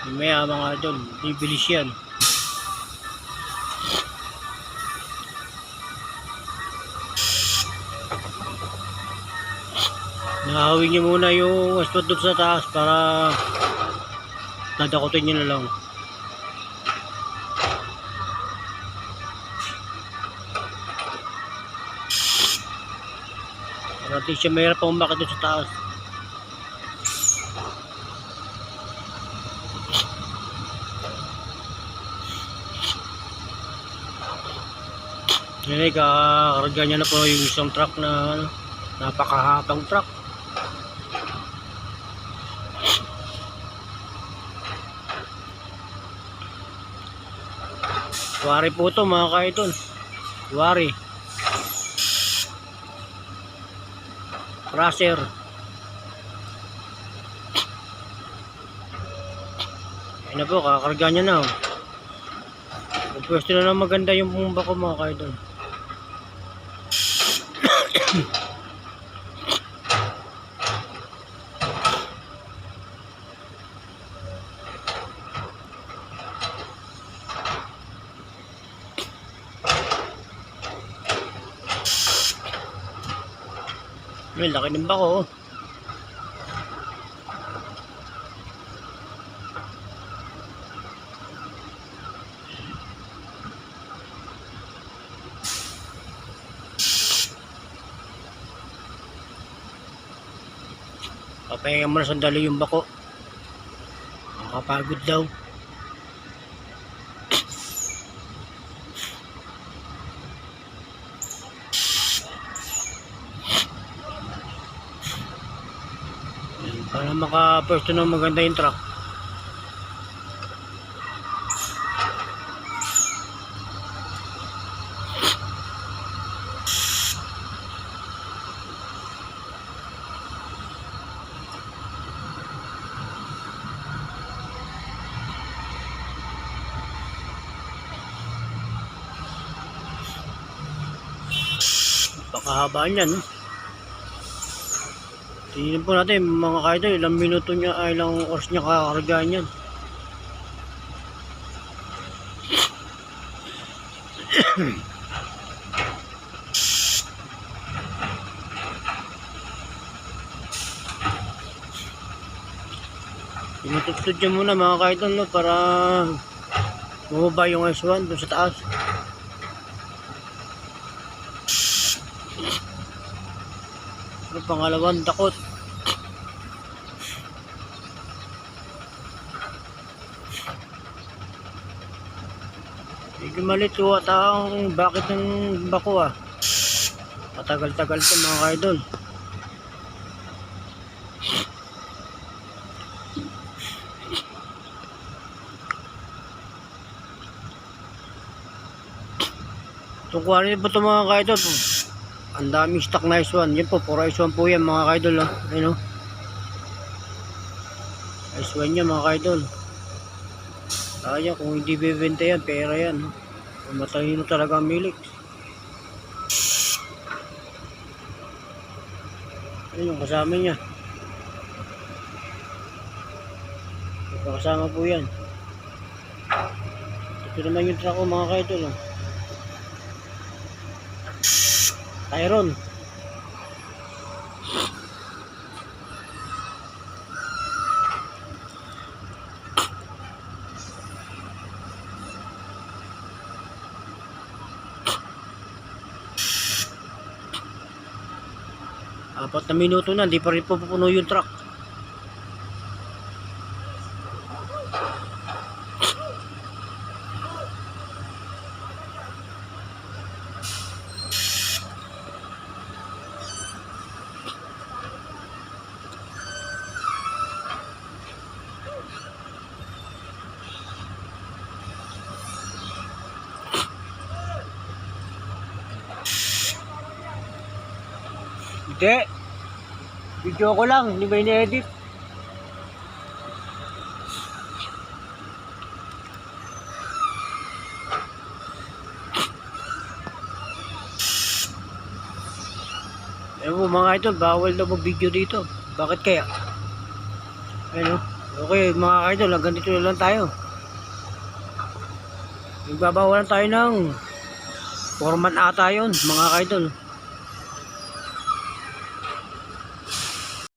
Mamaya mga idol, bibilis yan. Nahawin niyo muna yung spot doon sa taas para dadakutin niyo na lang. Para di siya mahirap pang umakit doon sa taas. Yan ay kakarga niya na po yung isang truck na napakahabang truck. Wari po ito mga kaidol. Wari. Crusher. Ayan na po, kakarga niya na. Pwesto na lang maganda yung bumba ko mga kaidol. May laki ng bako. Papahinga mo na sandali yung bako. Nakapagod daw. Para makapwesto ng maganda yung truck. Pakahaba niyan. Tingnan po natin mga kaidol, ilang minuto niya, ilang oras niya kakarga niyan. Tinutugtog niya muna mga kaidol, no, para bumaba yung S1 doon sa taas. Ano pangalawang dakot. Medyo malito at ang bakit ng bako ah. Matagal-tagal ito mga kaidol. Itong quarry po ito mga kaidol po. Ang daming stock na S1. Yan po, puro S1 po yan mga kaidol. Ayun o. S1 yan mga kaidol. Kaya kung hindi bibenta yan, pera yan. Matalino talaga ang milik. Ayun yung kasama niya. Kasama po yan. Ito naman yung truck ko mga kaidol. Tyron. Apat na minuto na, hindi pa rin pupuno yung truck. Hindi. Video ko lang, hindi ba ini-edit? Ewan mo mga idol, bawal daw mag-video dito. Bakit kaya? Ayun o. Okay mga kaidol, hanggang dito na lang tayo. Magbabawalan tayo ng 4 man ata yun mga kaidol.